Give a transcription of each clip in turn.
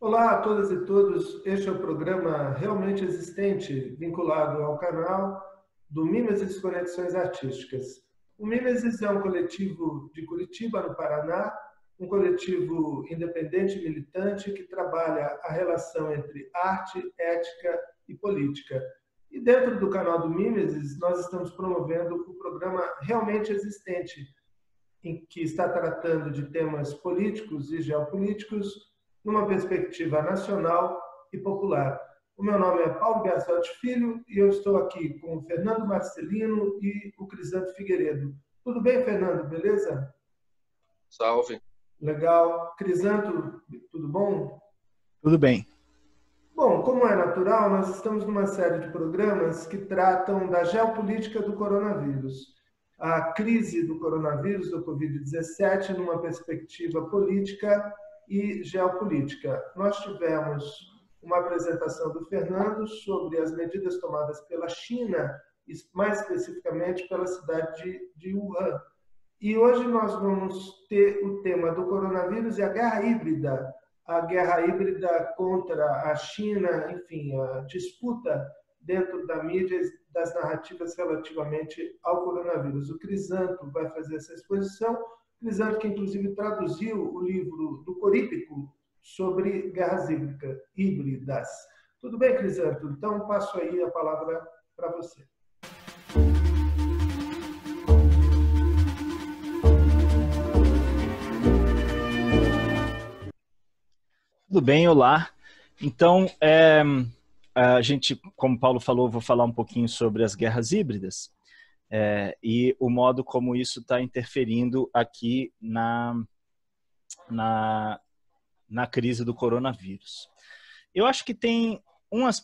Olá a todas e todos, este é o programa Realmente Existente, vinculado ao canal do Mimesis Conexões Artísticas. O Mimesis é um coletivo de Curitiba, no Paraná, um coletivo independente e militante que trabalha a relação entre arte, ética e política. E dentro do canal do Mimesis, nós estamos promovendo o programa Realmente Existente, em que está tratando de temas políticos e geopolíticos numa perspectiva nacional e popular. O meu nome é Paulo Biasotti Filho e eu estou aqui com o Fernando Marcelino e o Crisanto Figueiredo. Tudo bem, Fernando? Beleza? Salve. Legal. Crisanto, tudo bom? Tudo bem. Bom, como é natural, nós estamos numa série de programas que tratam da geopolítica do coronavírus. A crise do coronavírus, do Covid-17, numa perspectiva política e geopolítica. Nós tivemos uma apresentação do Fernando sobre as medidas tomadas pela China, mais especificamente pela cidade de Wuhan. E hoje nós vamos ter o tema do coronavírus e a guerra híbrida contra a China, enfim, a disputa dentro da mídia das narrativas relativamente ao coronavírus. O Crisanto vai fazer essa exposição, Crisanto que inclusive traduziu o livro do Corípico sobre guerras híbridas. Tudo bem, Crisanto? Então passo aí a palavra para você. Tudo bem, olá. Então, a gente, como o Paulo falou, vou falar um pouquinho sobre as guerras híbridas e o modo como isso está interferindo aqui na crise do coronavírus. Eu acho que tem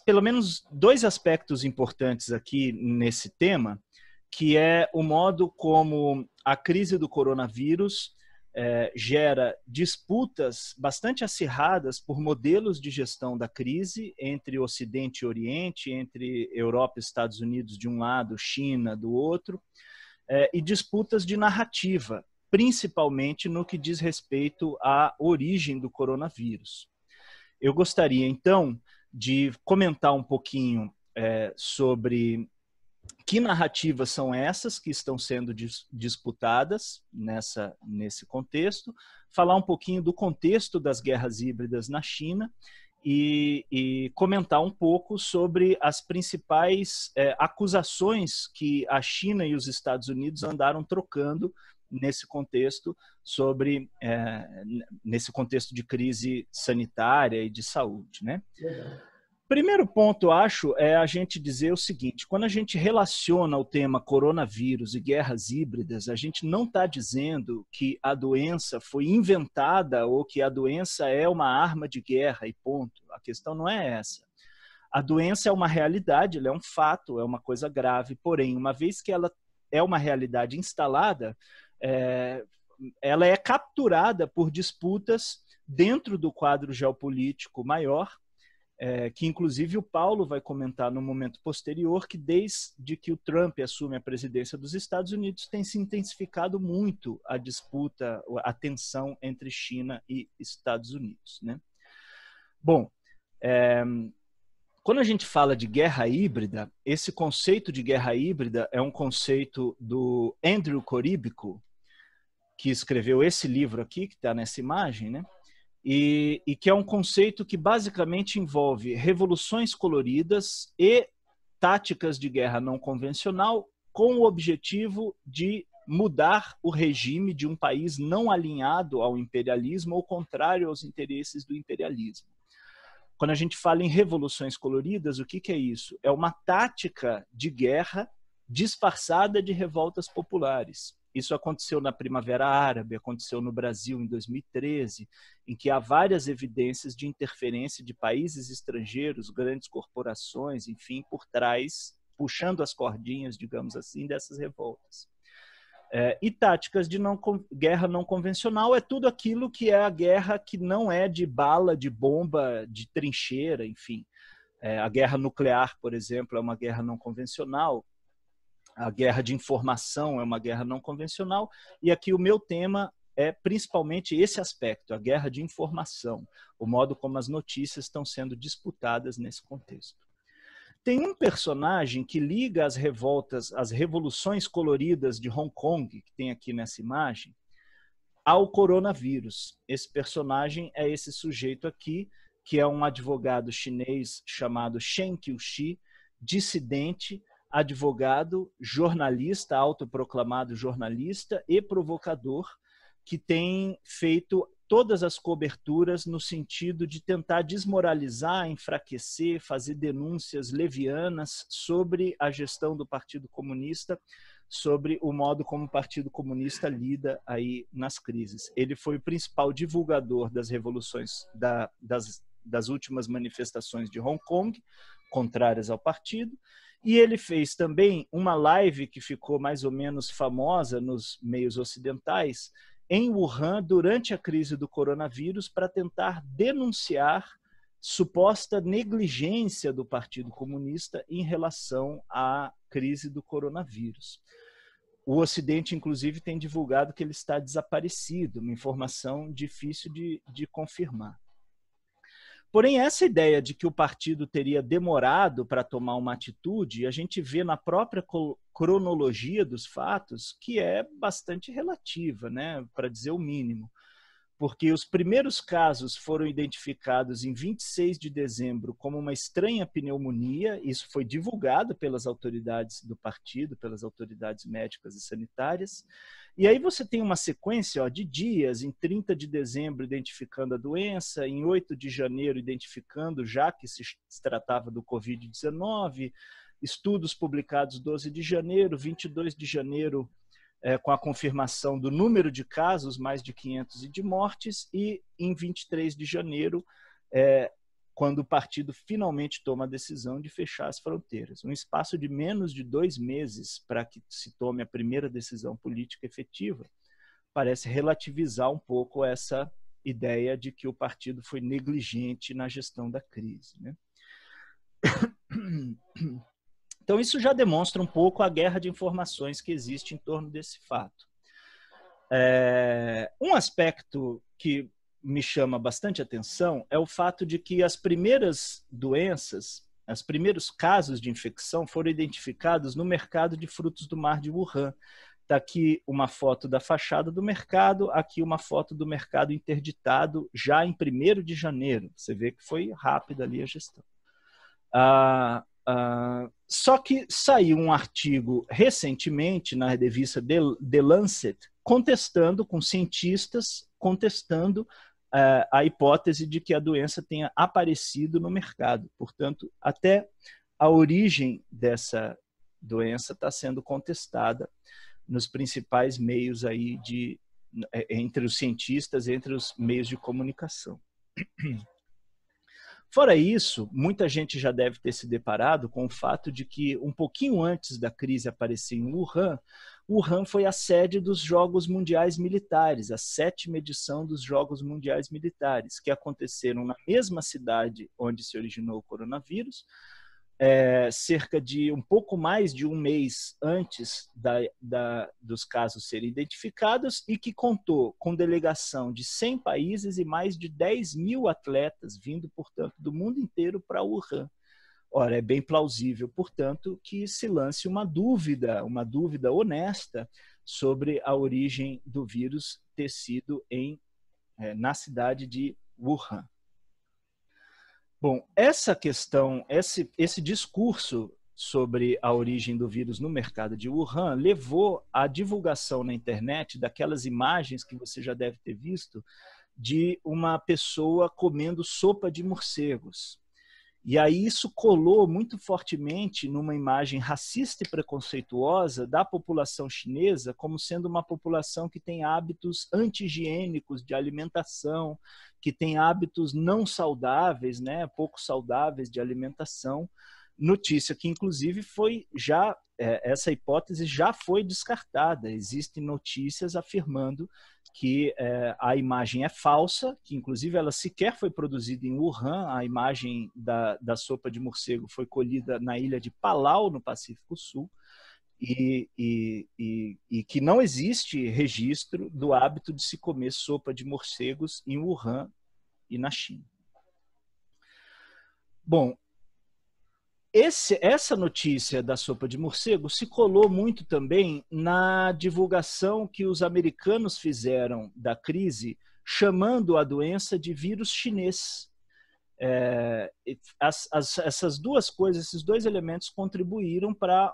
pelo menos dois aspectos importantes aqui nesse tema, que é o modo como a crise do coronavírus gera disputas bastante acirradas por modelos de gestão da crise entre Ocidente e Oriente, entre Europa e Estados Unidos de um lado, China do outro, e disputas de narrativa, principalmente no que diz respeito à origem do coronavírus. Eu gostaria, então, de comentar um pouquinho sobre que narrativas são essas que estão sendo disputadas nesse contexto, falar um pouquinho do contexto das guerras híbridas na China e comentar um pouco sobre as principais acusações que a China e os Estados Unidos andaram trocando nesse contexto nesse contexto de crise sanitária e de saúde, né? Primeiro ponto, acho, é a gente dizer o seguinte: quando a gente relaciona o tema coronavírus e guerras híbridas, a gente não está dizendo que a doença foi inventada ou que a doença é uma arma de guerra e ponto. A questão não é essa. A doença é uma realidade, ela é um fato, é uma coisa grave, porém, uma vez que ela é uma realidade instalada, ela é capturada por disputas dentro do quadro geopolítico maior, que inclusive o Paulo vai comentar no momento posterior, que desde que o Trump assume a presidência dos Estados Unidos tem se intensificado muito a disputa, a tensão entre China e Estados Unidos, né? Bom, quando a gente fala de guerra híbrida, esse conceito de guerra híbrida é um conceito do Andrew Corípico, que escreveu esse livro aqui, que está nessa imagem, né? E que é um conceito que basicamente envolve revoluções coloridas e táticas de guerra não convencional com o objetivo de mudar o regime de um país não alinhado ao imperialismo ou contrário aos interesses do imperialismo. Quando a gente fala em revoluções coloridas, o que é isso? É uma tática de guerra disfarçada de revoltas populares. Isso aconteceu na Primavera Árabe, aconteceu no Brasil em 2013, em que há várias evidências de interferência de países estrangeiros, grandes corporações, enfim, por trás, puxando as cordinhas, digamos assim, dessas revoltas. E táticas de guerra não convencional é tudo aquilo que é a guerra que não é de bala, de bomba, de trincheira, enfim. A guerra nuclear, por exemplo, é uma guerra não convencional. A guerra de informação é uma guerra não convencional, e aqui o meu tema é principalmente esse aspecto, a guerra de informação, o modo como as notícias estão sendo disputadas nesse contexto. Tem um personagem que liga as revoltas, as revoluções coloridas de Hong Kong, que tem aqui nessa imagem, ao coronavírus. Esse personagem é esse sujeito aqui, que é um advogado chinês chamado Shen Qiushi, dissidente, advogado, jornalista, autoproclamado jornalista e provocador, que tem feito todas as coberturas no sentido de tentar desmoralizar, enfraquecer, fazer denúncias levianas sobre a gestão do Partido Comunista, sobre o modo como o Partido Comunista lida aí nas crises. Ele foi o principal divulgador das revoluções, das últimas manifestações de Hong Kong, contrárias ao partido, e ele fez também uma live que ficou mais ou menos famosa nos meios ocidentais, em Wuhan, durante a crise do coronavírus, para tentar denunciar suposta negligência do Partido Comunista em relação à crise do coronavírus. O Ocidente, inclusive, tem divulgado que ele está desaparecido, uma informação difícil de confirmar. Porém, essa ideia de que o partido teria demorado para tomar uma atitude, a gente vê na própria cronologia dos fatos que é bastante relativa, né, para dizer o mínimo. Porque os primeiros casos foram identificados em 26 de dezembro como uma estranha pneumonia, isso foi divulgado pelas autoridades do partido, pelas autoridades médicas e sanitárias, e aí você tem uma sequência de dias, em 30 de dezembro identificando a doença, em 8 de janeiro identificando, já que se tratava do Covid-19, estudos publicados 12 de janeiro, 22 de janeiro, com a confirmação do número de casos, mais de 500 e de mortes, e em 23 de janeiro, quando o partido finalmente toma a decisão de fechar as fronteiras. Um espaço de menos de 2 meses para que se tome a primeira decisão política efetiva, parece relativizar um pouco essa ideia de que o partido foi negligente na gestão da crise, né? Então, isso já demonstra um pouco a guerra de informações que existe em torno desse fato. Um aspecto que me chama bastante atenção é o fato de que as primeiras doenças, os primeiros casos de infecção foram identificados no mercado de frutos do mar de Wuhan. Está aqui uma foto da fachada do mercado, aqui uma foto do mercado interditado já em 1º de janeiro. Você vê que foi rápida ali a gestão. Só que saiu um artigo recentemente na revista The Lancet, contestando, com cientistas, contestando a hipótese de que a doença tenha aparecido no mercado. Portanto, até a origem dessa doença está sendo contestada nos principais meios aí entre os cientistas, entre os meios de comunicação. Fora isso, muita gente já deve ter se deparado com o fato de que, um pouquinho antes da crise aparecer em Wuhan, Wuhan foi a sede dos Jogos Mundiais Militares, a 7ª edição dos Jogos Mundiais Militares, que aconteceram na mesma cidade onde se originou o coronavírus, cerca de um pouco mais de um mês antes dos casos serem identificados, e que contou com delegação de 100 países e mais de 10 mil atletas vindo, portanto, do mundo inteiro para Wuhan. Ora, é bem plausível, portanto, que se lance uma dúvida honesta sobre a origem do vírus ter sido na cidade de Wuhan. Bom, essa questão, esse discurso sobre a origem do vírus no mercado de Wuhan levou à divulgação na internet daquelas imagens que você já deve ter visto de uma pessoa comendo sopa de morcegos. E aí isso colou muito fortemente numa imagem racista e preconceituosa da população chinesa como sendo uma população que tem hábitos anti-higiênicos de alimentação, que tem hábitos não saudáveis, né, pouco saudáveis de alimentação. Notícia que, inclusive, essa hipótese já foi descartada. Existem notícias afirmando que a imagem é falsa, que inclusive ela sequer foi produzida em Wuhan. A imagem da sopa de morcego foi colhida na ilha de Palau, no Pacífico Sul, e que não existe registro do hábito de se comer sopa de morcegos em Wuhan e na China. Bom, essa notícia da sopa de morcego se colou muito também na divulgação que os americanos fizeram da crise, chamando a doença de vírus chinês. Essas duas coisas, esses dois elementos contribuíram para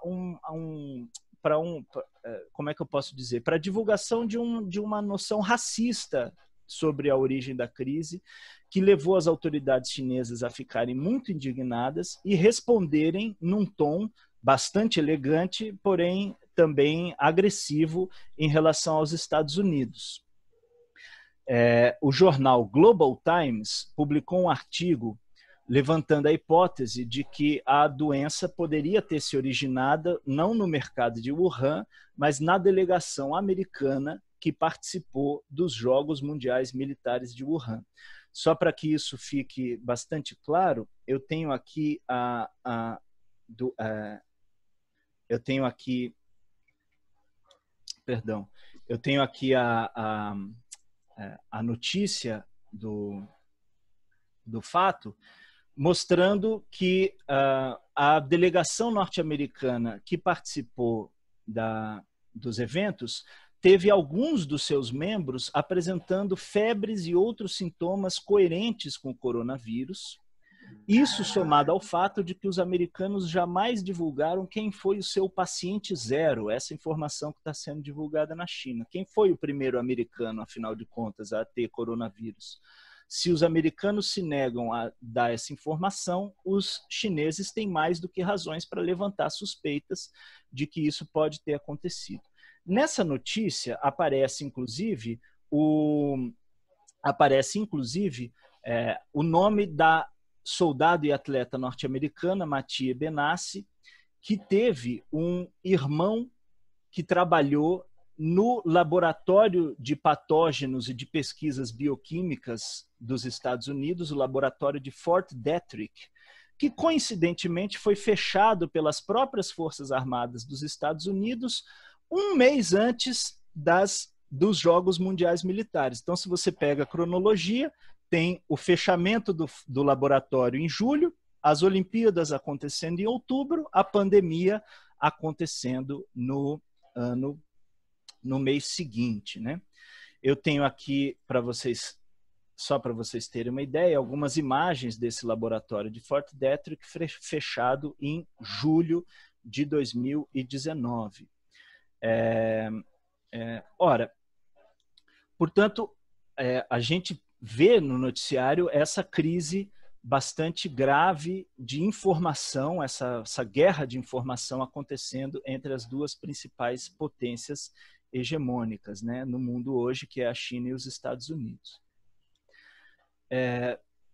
como é que eu posso dizer? Para a divulgação de uma noção racista sobre a origem da crise, que levou as autoridades chinesas a ficarem muito indignadas e responderem num tom bastante elegante, porém também agressivo em relação aos Estados Unidos. O jornal Global Times publicou um artigo levantando a hipótese de que a doença poderia ter se originado não no mercado de Wuhan, mas na delegação americana que participou dos Jogos Mundiais Militares de Wuhan. Só para que isso fique bastante claro, eu tenho aqui a notícia do fato, mostrando que a delegação norte-americana que participou dos eventos teve alguns dos seus membros apresentando febres e outros sintomas coerentes com o coronavírus. Isso somado ao fato de que os americanos jamais divulgaram quem foi o seu paciente zero, essa informação que está sendo divulgada na China. Quem foi o primeiro americano, afinal de contas, a ter coronavírus? Se os americanos se negam a dar essa informação, os chineses têm mais do que razões para levantar suspeitas de que isso pode ter acontecido. Nessa notícia aparece, inclusive, o nome da soldado e atleta norte-americana, Mathieu Benassi, que teve um irmão que trabalhou no laboratório de patógenos e de pesquisas bioquímicas dos Estados Unidos, o laboratório de Fort Detrick, que coincidentemente foi fechado pelas próprias Forças Armadas dos Estados Unidos um mês antes dos Jogos Mundiais Militares. Então, se você pega a cronologia, tem o fechamento do laboratório em julho, as Olimpíadas acontecendo em outubro, a pandemia acontecendo no mês seguinte, né? Eu tenho aqui para vocês, só para vocês terem uma ideia, algumas imagens desse laboratório de Fort Detrick fechado em julho de 2019. Portanto, a gente vê no noticiário essa crise bastante grave de informação, essa guerra de informação acontecendo entre as duas principais potências hegemônicas, né, no mundo hoje, que é a China e os Estados Unidos.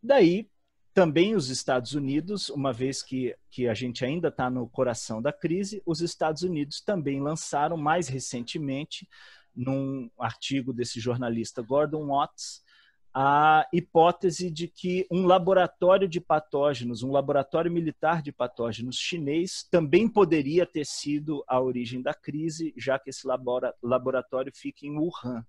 Daí, também os Estados Unidos, uma vez que a gente ainda está no coração da crise, os Estados Unidos também lançaram mais recentemente, num artigo desse jornalista Gordon Watts, a hipótese de que um laboratório de patógenos, um laboratório militar de patógenos chinês, também poderia ter sido a origem da crise, já que esse laboratório fica em Wuhan.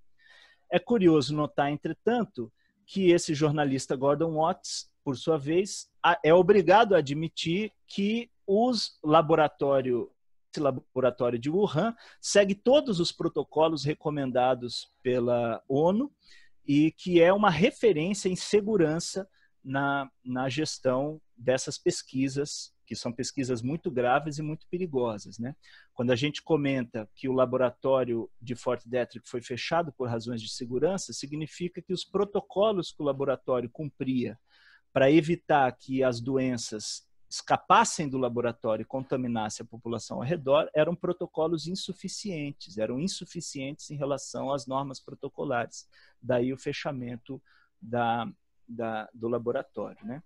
É curioso notar, entretanto, que esse jornalista Gordon Watts, por sua vez, é obrigado a admitir que esse laboratório de Wuhan segue todos os protocolos recomendados pela ONU e que é uma referência em segurança na gestão dessas pesquisas, que são pesquisas muito graves e muito perigosas, né? Quando a gente comenta que o laboratório de Fort Detrick foi fechado por razões de segurança, significa que os protocolos que o laboratório cumpria para evitar que as doenças escapassem do laboratório e contaminassem a população ao redor eram protocolos insuficientes, em relação às normas protocolares. Daí o fechamento do laboratório, né?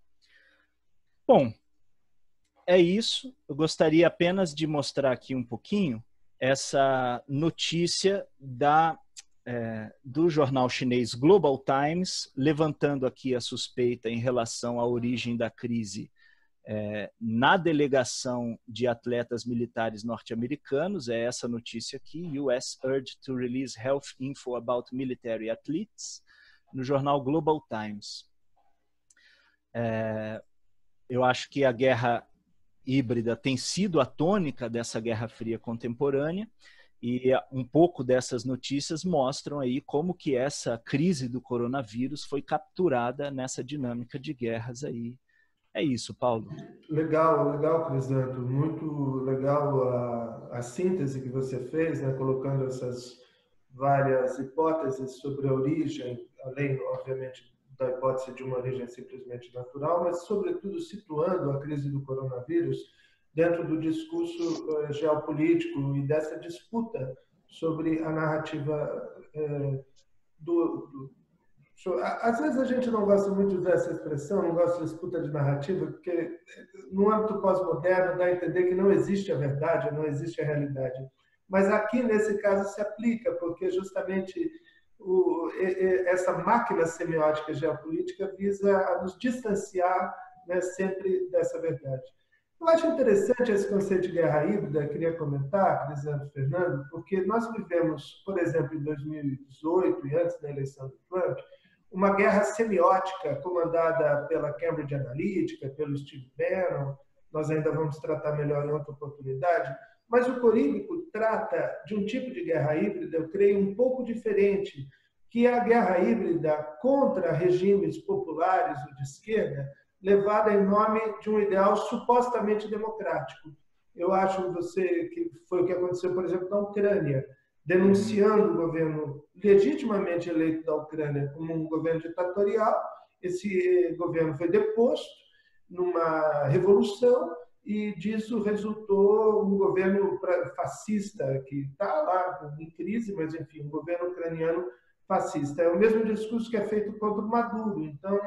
Bom, é isso. Eu gostaria apenas de mostrar aqui um pouquinho essa notícia do jornal chinês Global Times, levantando aqui a suspeita em relação à origem da crise na delegação de atletas militares norte-americanos, é essa notícia aqui, US urged to release health info about military athletes, no jornal Global Times. Eu acho que a guerra híbrida tem sido a tônica dessa Guerra Fria contemporânea, e um pouco dessas notícias mostram aí como que essa crise do coronavírus foi capturada nessa dinâmica de guerras aí. É isso, Paulo. Legal, Crisanto. Muito legal a síntese que você fez, né, colocando essas várias hipóteses sobre a origem, além, obviamente, da hipótese de uma origem simplesmente natural, mas, sobretudo, situando a crise do coronavírus dentro do discurso geopolítico e dessa disputa sobre a narrativa Às vezes a gente não gosta muito de usar essa expressão, não gosta de disputa de narrativa, porque no âmbito pós-moderno dá a entender que não existe a verdade, não existe a realidade. Mas aqui, nesse caso, se aplica, porque justamente essa máquina semiótica geopolítica visa a nos distanciar, né, sempre dessa verdade. Eu acho interessante esse conceito de guerra híbrida, queria comentar, Crisanto, Fernando, porque nós vivemos, por exemplo, em 2018 e antes da eleição do Trump, uma guerra semiótica comandada pela Cambridge Analytica, pelo Steve Bannon. Nós ainda vamos tratar melhor em outra oportunidade, mas o Coríbico trata de um tipo de guerra híbrida, eu creio, um pouco diferente, que é a guerra híbrida contra regimes populares ou de esquerda, levada em nome de um ideal supostamente democrático. Eu acho que foi o que aconteceu, por exemplo, na Ucrânia, denunciando o governo legitimamente eleito da Ucrânia como um governo ditatorial. Esse governo foi deposto numa revolução e disso resultou um governo fascista que está lá em crise, mas enfim, um governo ucraniano fascista. É o mesmo discurso que é feito contra o Maduro. Então,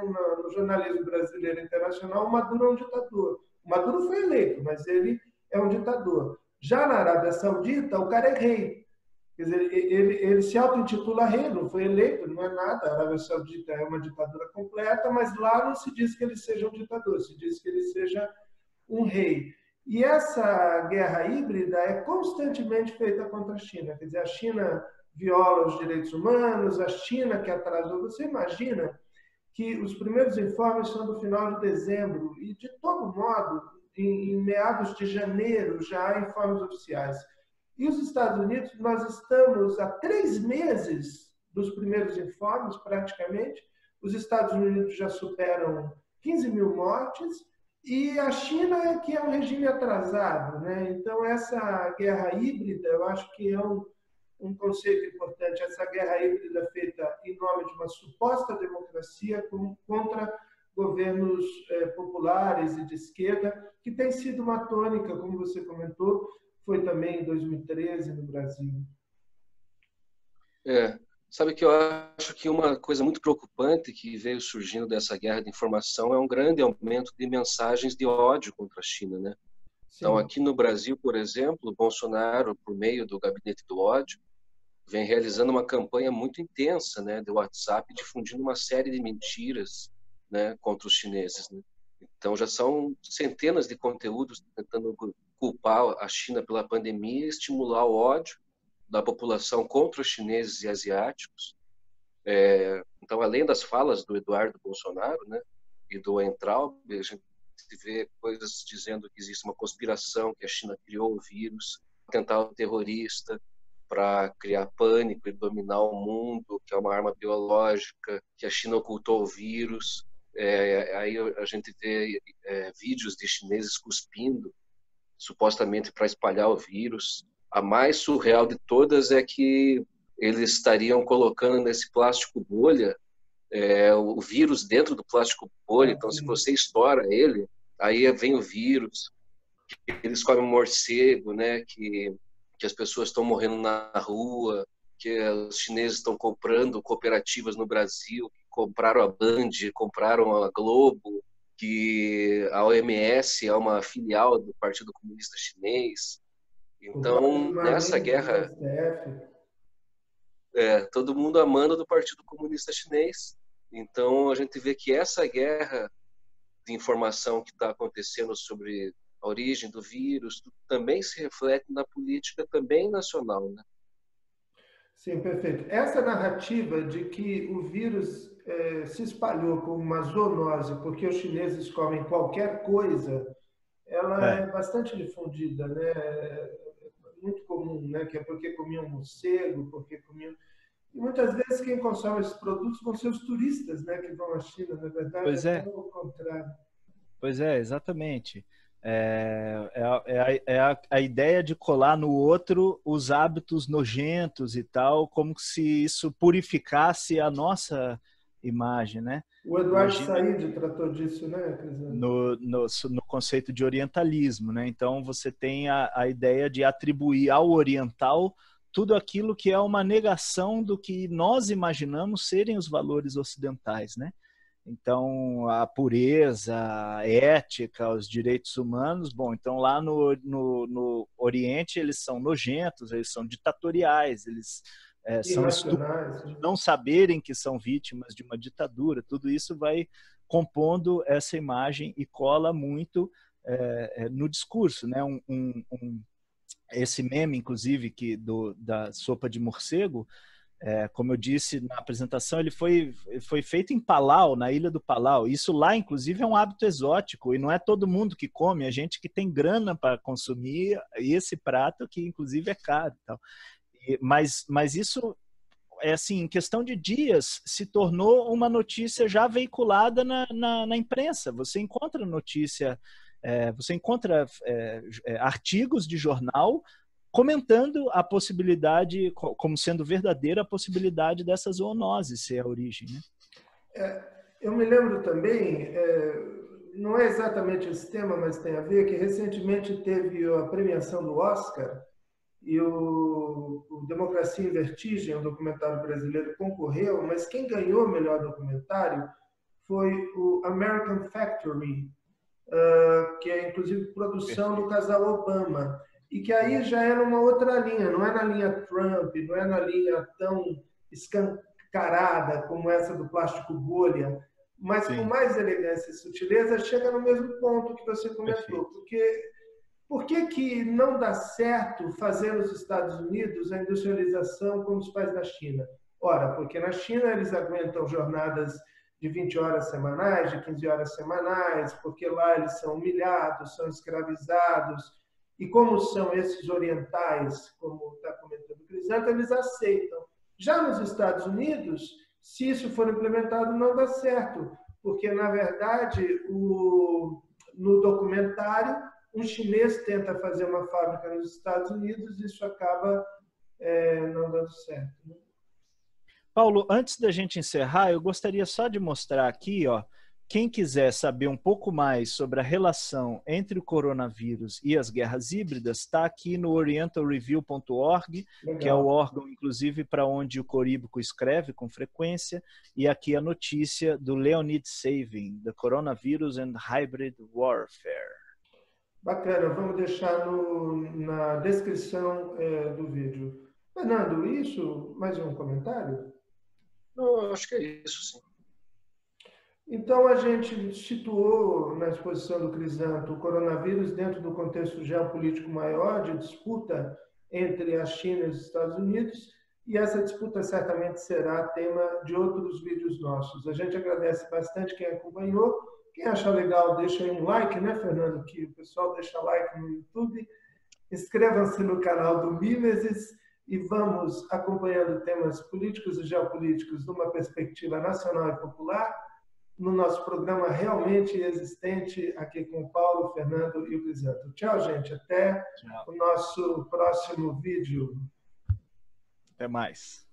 no jornalismo brasileiro e internacional, o Maduro é um ditador. O Maduro foi eleito, mas ele é um ditador. Já na Arábia Saudita, o cara é rei. Quer dizer, ele se auto-intitula rei, não foi eleito, não é nada. A Arábia Saudita é uma ditadura completa, mas lá não se diz que ele seja um ditador, se diz que ele seja um rei. E essa guerra híbrida é constantemente feita contra a China. Quer dizer, a China viola os direitos humanos, a China que atrasou. Você imagina que os primeiros informes são do final de dezembro e, de todo modo, em meados de janeiro já há informes oficiais. E os Estados Unidos, nós estamos há 3 meses dos primeiros informes, praticamente. Os Estados Unidos já superam 15 mil mortes e a China, que é um regime atrasado, né? Então, essa guerra híbrida, eu acho que é um conceito importante. Essa guerra híbrida feita em nome de uma suposta democracia contra governos populares e de esquerda, que tem sido uma tônica, como você comentou, foi também em 2013 no Brasil. Sabe que eu acho que uma coisa muito preocupante que veio surgindo dessa guerra de informação é um grande aumento de mensagens de ódio contra a China, né? Sim. Então, aqui no Brasil, por exemplo, Bolsonaro, por meio do Gabinete do Ódio, vem realizando uma campanha muito intensa, né, do WhatsApp, difundindo uma série de mentiras, né, contra os chineses, né? Então, já são centenas de conteúdos tentando culpar a China pela pandemia e estimular o ódio da população contra os chineses e asiáticos. Então, além das falas do Eduardo Bolsonaro, né, e do Weintraub, a gente vê coisas dizendo que existe uma conspiração, que a China criou o vírus, atentado terrorista para criar pânico e dominar o mundo, que é uma arma biológica, que a China ocultou o vírus. Aí a gente vê vídeos de chineses cuspindo, supostamente para espalhar o vírus. A mais surreal de todas é que eles estariam colocando nesse plástico bolha o vírus dentro do plástico bolha. Então, se você estoura ele, aí vem o vírus. Eles comem morcego, né? Que as pessoas estão morrendo na rua, que os chineses estão comprando cooperativas no Brasil, que compraram a Band, compraram a Globo, que a OMS é uma filial do Partido Comunista Chinês. Então, nessa guerra, todo mundo amando do Partido Comunista Chinês. Então, a gente vê que essa guerra de informação que está acontecendo sobre a origem do vírus, tudo também se reflete na política também nacional, né? Sim, perfeito. Essa narrativa de que o vírus se espalhou como uma zoonose porque os chineses comem qualquer coisa, ela é bastante difundida, né? É muito comum, né? Que é porque comiam morcego, porque comiam... E muitas vezes quem consome esses produtos vão ser os turistas, né? Que vão à China, na verdade, Pois até é. o contrário. Pois é, exatamente. A ideia de colar no outro os hábitos nojentos e tal, como se isso purificasse a nossa imagem, né? O Eduardo Imagina Said tratou disso, né, Cristiano? no conceito de orientalismo, né? Então você tem a ideia de atribuir ao oriental tudo aquilo que é uma negação do que nós imaginamos serem os valores ocidentais, né? Então, a pureza, a ética, os direitos humanos, bom, então lá no Oriente eles são nojentos, eles são ditatoriais, eles são estúpidos de não saberem que são vítimas de uma ditadura. Tudo isso vai compondo essa imagem e cola muito no discurso, né? Esse meme, inclusive, da sopa de morcego, como eu disse na apresentação, ele foi feito em Palau, na ilha do Palau. Isso lá, inclusive, é um hábito exótico e não é todo mundo que come, é gente que tem grana para consumir esse prato, que inclusive é caro. Então. Mas isso, assim, em questão de dias, se tornou uma notícia já veiculada na imprensa. Você encontra notícia, você encontra artigos de jornal comentando a possibilidade, como sendo verdadeira, a possibilidade dessa zoonose ser a origem, né? Eu me lembro também, não é exatamente esse tema, mas tem a ver, que recentemente teve a premiação do Oscar e o Democracia em Vertigem, um documentário brasileiro, concorreu, mas quem ganhou o melhor documentário foi o American Factory, que é inclusive produção do casal Obama. E que aí já é numa outra linha, não é na linha Trump, não é na linha tão escancarada como essa do plástico bolha, mas Sim. com mais elegância e sutileza chega no mesmo ponto que você comentou. Por que não dá certo fazer nos Estados Unidos a industrialização como os faz na China? Ora, porque na China eles aguentam jornadas de 20 horas semanais, de 15 horas semanais, porque lá eles são humilhados, são escravizados. E como são esses orientais, como está comentando o Crisanto, eles aceitam. Já nos Estados Unidos, se isso for implementado, não dá certo, porque, na verdade, no documentário, um chinês tenta fazer uma fábrica nos Estados Unidos e isso acaba não dando certo. Né? Paulo, antes da gente encerrar, eu gostaria só de mostrar aqui, ó, quem quiser saber um pouco mais sobre a relação entre o coronavírus e as guerras híbridas, está aqui no orientalreview.org, que é o órgão, inclusive, para onde o Coríbico escreve com frequência, e aqui a notícia do Leonid Savin, The Coronavirus and Hybrid Warfare. Bacana, vamos deixar na descrição do vídeo. Fernando, isso, mais um comentário? Não, acho que é isso, sim. Então, a gente situou na exposição do Crisanto o coronavírus dentro do contexto geopolítico maior de disputa entre a China e os Estados Unidos, e essa disputa certamente será tema de outros vídeos nossos. A gente agradece bastante quem acompanhou. Quem achar legal, deixa aí um like, né, Fernando? Que o pessoal deixa like no YouTube. Inscrevam-se no canal do Mimesis e vamos acompanhando temas políticos e geopolíticos numa perspectiva nacional e popular, no nosso programa Realmente Existente, aqui com o Paulo, o Fernando e o Crisanto. Tchau, gente. Até o nosso próximo vídeo. Até mais.